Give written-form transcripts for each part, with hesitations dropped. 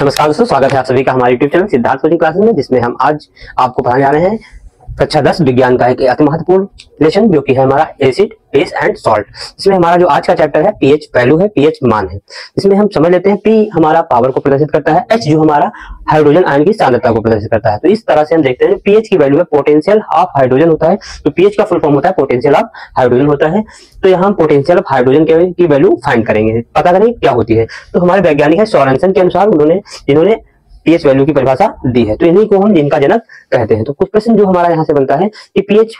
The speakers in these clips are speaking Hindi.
नमस्कार दोस्तों, स्वागत है आप सभी का हमारे YouTube channel Siddharth coaching classes में, जिसमें हम आज आपको पढ़ाने जा रहे हैं कक्षा 10 विज्ञान का एक अति महत्वपूर्ण लेसन, जो कि है हमारा एसिड, बेस एंड सॉल्ट। इसमें हमारा जो आज का चैप्टर है पीएच वैल्यू है, पीएच मान है। इसमें हम समझ लेते हैं पी हमारा पावर को प्रदर्शित करता है, एच जो हमारा हाइड्रोजन आयन की सांद्रता को प्रदर्शित करता है। तो इस तरह से हम देखते हैं पीएच की वैल्यू है पोटेंशियल ऑफ हाइड्रोजन होता है। तो पीएच का फुल फॉर्म होता है पोटेंशियल ऑफ हाइड्रोजन होता है। तो यहाँ हम पोटेंशियल ऑफ हाइड्रोजन की वैल्यू फाइंड करेंगे, पता करेंगे क्या होती है। तो हमारे वैज्ञानिक है सोरेनसन के अनुसार इन्होंने पीएच वैल्यू की परिभाषा दी है। तो इन्हीं को हम जिनका जनक कहते हैं। तो कुछ प्रश्न जो हमारा यहाँ से बनता है कि पीएच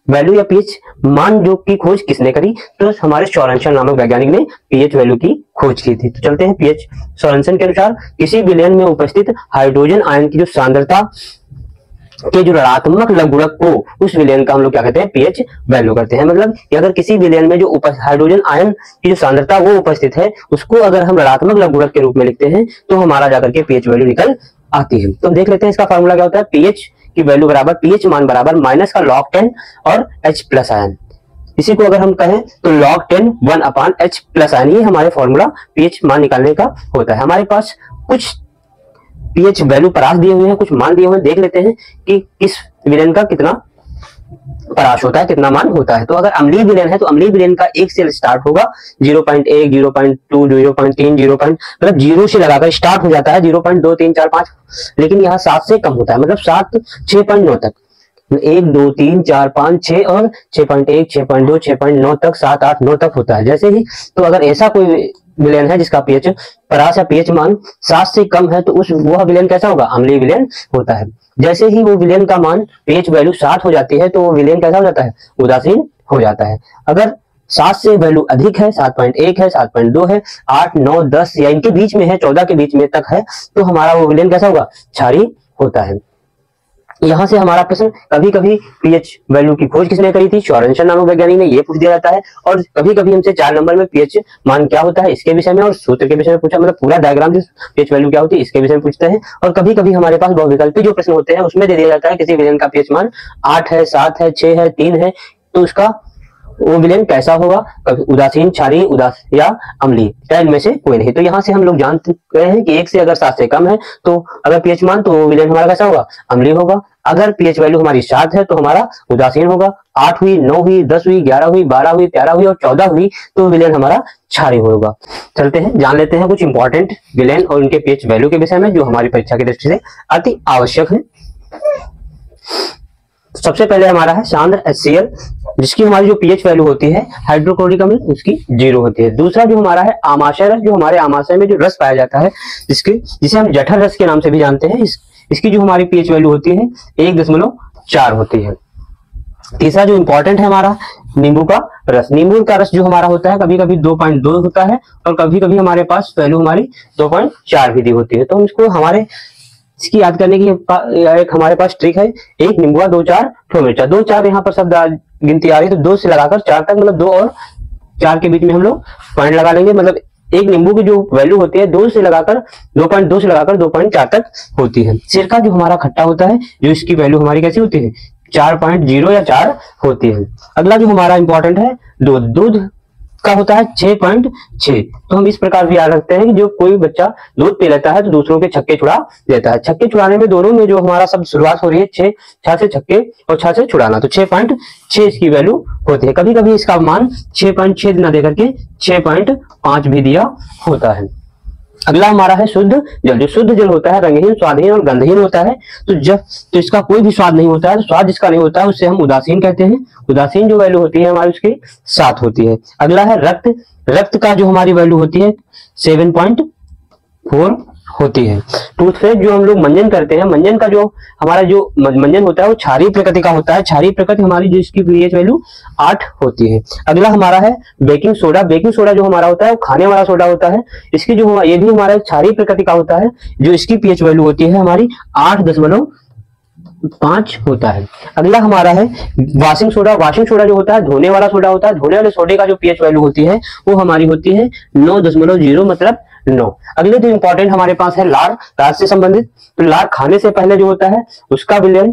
वैल्यू या पीएच मान जो की खोज किसने करी, तो हमारे सोरेनसन नामक वैज्ञानिक ने पीएच वैल्यू की खोज की थी। तो चलते हैं पीएच सोरेनसन के अनुसार किसी विलयन में उपस्थित हाइड्रोजन आयन की जो सांद्रता के जो ऋणात्मक लघुगणक को, उस विलयन का हम लोग क्या कहते हैं, पीएच वैल्यू करते हैं। मतलब कि अगर किसी विलयन में जो हाइड्रोजन आयन की जो सांद्रता वो उपस्थित है, उसको अगर हम ऋणात्मक लघुगणक के रूप में लिखते हैं तो हमारा जाकर के पीएच वैल्यू निकल आती है। तो देख लेते हैं इसका फार्मूला क्या होता है। पीएच की वैल्यू बराबर, पीएच मान बराबर माइनस का log 10 और H प्लस आयन। इसी को अगर हम कहें तो log 10 1/H प्लस आयन, ये हमारे फॉर्मूला पीएच मान निकालने का होता है। हमारे पास कुछ पीएच वैल्यू परास दिए हुए हैं, कुछ मान दिए हुए हैं। देख लेते हैं कि किस विलयन का कितना परास होता है, कितना मान होता है। तो अगर अम्लीय विलयन है तो अम्लीय विलयन का 1 से स्टार्ट होगा, 0.1, 0.2, 0.3, 0. मतलब 0 से लगाकर स्टार्ट हो जाता है 0.2, 3, 4, 5। लेकिन यहाँ 7 से कम होता है, मतलब 7 6.9 तक, 1, 2, 3, 4, 5, 6 और 6.1, 6.2, 6.9 तक, 7, 8, 9 तक होता है। जैसे ही तो अगर ऐसा कोई विलयन है जिसका पीएच परास या पीएच मान 7 से कम है, तो वह विलयन कैसा होगा, अम्लीय विलयन होता है। जैसे ही वो विलयन का मान पीएच वैल्यू 7 हो जाती है तो वो विलयन कैसा हो जाता है, उदासीन हो जाता है। अगर 7 से वैल्यू अधिक है, 7.1 है, 7.2 है, 8, 9, 10 या इनके बीच में है, 14 के बीच में तक है, तो हमारा वो विलयन कैसा होगा, क्षारीय होता है। यहाँ से हमारा प्रश्न, कभी कभी पीएच वैल्यू की खोज किसने करी थी, सोरेनसन नामक वैज्ञानिक ने, ये पूछ दिया जाता है। और कभी कभी हमसे 4 नंबर में पीएच मान क्या होता है इसके विषय में और सूत्र के विषय में पूछा, मतलब पूरा डायग्राम पीएच वैल्यू क्या होती है इसके विषय में पूछते हैं। और कभी कभी हमारे पास बहुविकल्पी जो प्रश्न होते हैं उसमें दे दिया जाता है किसी विलयन का पीएच मान 8 है, 7 है, 6 है, 3 है, तो उसका वो विलयन कैसा होगा, कभी उदासीन, क्षारीय, उदास या अम्लीय, या इनमें से कोई नहीं। तो यहाँ से हम लोग जानते हैं कि 1 से अगर 7 से कम है तो अगर पीएच मान, तो वो विलयन हमारा कैसा होगा, अम्लीय होगा। अगर पीएच वैल्यू हमारी 7 है तो हमारा उदासीन होगा। 8 हुई, 9 हुई, 10 हुई, 11 हुई, 12 हुई, 13 हुई और 14 हुई तो विलयन हमारा क्षारीय होगा। चलते हैं, जान लेते हैं कुछ इंपॉर्टेंट विलयन और उनके पीएच वैल्यू के विषय में, जो हमारी परीक्षा की दृष्टि से अति आवश्यक है। सबसे पहले हमारा है सांद्र HCl, जिसकी हमारी जो पीएच वैल्यू होती है हाइड्रोक्लोरिक अम्ल, उसकी 0 होती है। दूसरा जो हमारा है आमाशय रस, जो हमारे आमाशय में जो रस पाया जाता है, जिसे हम जठर रस के नाम से भी जानते हैं, इसकी जो हमारी पीएच वैल्यू होती है 1.4 होती है। तीसरा जो इंपॉर्टेंट है हमारा नींबू का रस, नींबू का रस जो हमारा होता है कभी कभी 2.2 होता है और कभी कभी हमारे पास वैल्यू हमारी 2.4 भी दी होती है। तो हम इसको इसकी याद करने की एक हमारे पास ट्रिक है, 1 नींबुआ 2, 4 मिर्चा। 2, 4 यहाँ पर शब्द गिनती आ रही है, तो 2 से लगाकर 4 तक, मतलब 2 और 4 के बीच में हम लोग पॉइंट लगा लेंगे। मतलब एक नींबू की जो वैल्यू होती है 2 से लगाकर 2.2 से लगाकर 2.4 तक होती है। सिरका जो हमारा खट्टा होता है, जो इसकी वैल्यू हमारी कैसी होती है, 4.0 या 4 होती है। अगला जो हमारा इंपॉर्टेंट है दूध का होता है 6.6। तो हम इस प्रकार भी याद रखते हैं कि जो कोई बच्चा दूध पी लेता है तो दूसरों के छक्के छुड़ा देता है। छक्के छुड़ाने में दोनों में जो हमारा शब्द शुरुआत हो रही है 6 से छक्के और 6 से छुड़ाना, तो 6.6 इसकी वैल्यू होती है। कभी कभी इसका मान 6.6 न देकर के 6.5 भी दिया होता है। अगला हमारा है शुद्ध जल। जो शुद्ध जल होता है रंगहीन, स्वादहीन और गंधहीन होता है। तो इसका कोई भी स्वाद नहीं होता है, तो स्वाद जिसका नहीं होता है उससे हम उदासीन कहते हैं। उदासीन जो वैल्यू होती है हमारी उसकी 7 होती है। अगला है रक्त। रक्त का जो हमारी वैल्यू होती है 7.4 होती है। टूथपेस्ट जो हम लोग मंजन करते हैं, मंजन का जो हमारा जो मंजन होता है वो क्षारीय प्रकृति का होता है। क्षारीय प्रकृति हमारी जो इसकी पीएच वैल्यू 8 होती है। अगला हमारा है बेकिंग सोडा। बेकिंग सोडा जो हमारा होता है वो खाने वाला सोडा होता है। इसकी जो ये भी हमारा क्षारीय प्रकृति का होता है, जो इसकी पीएच वैल्यू होती है हमारी 8.5 होता है। अगला हमारा है वॉशिंग सोडा। वॉशिंग सोडा जो होता है धोने वाला सोडा होता है। धोने वाले सोडे का जो पीएच वैल्यू होती है वो हमारी होती है 9.0, मतलब 9। अगले जो इंपॉर्टेंट हमारे पास है लार। लार से संबंधित, तो लार खाने से पहले जो होता है उसका विलयन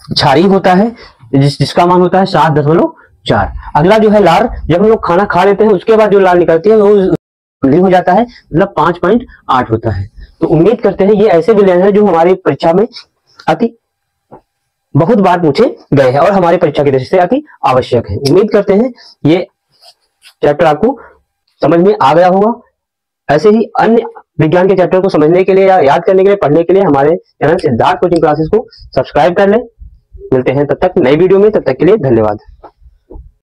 क्षारीय होता है, जिसका मान होता है 7.4। अगला जो है लार, जब हम लोग खाना खा लेते हैं उसके बाद जो लार निकलती है वो हो जाता है, मतलब 5.8 होता है। तो उम्मीद करते हैं ये ऐसे विलेन है जो हमारी परीक्षा में अति बहुत बार पूछे गए हैं और हमारे परीक्षा की दृष्टि से अति आवश्यक है। उम्मीद करते हैं ये चैप्टर आपको समझ में आ गया होगा। ऐसे ही अन्य विज्ञान के चैप्टर को समझने के लिए या याद करने के लिए, पढ़ने के लिए हमारे चैनल सिद्धार्थ कोचिंग क्लासेस को सब्सक्राइब कर लें। मिलते हैं तब तक नई वीडियो में, तब तक के लिए धन्यवाद।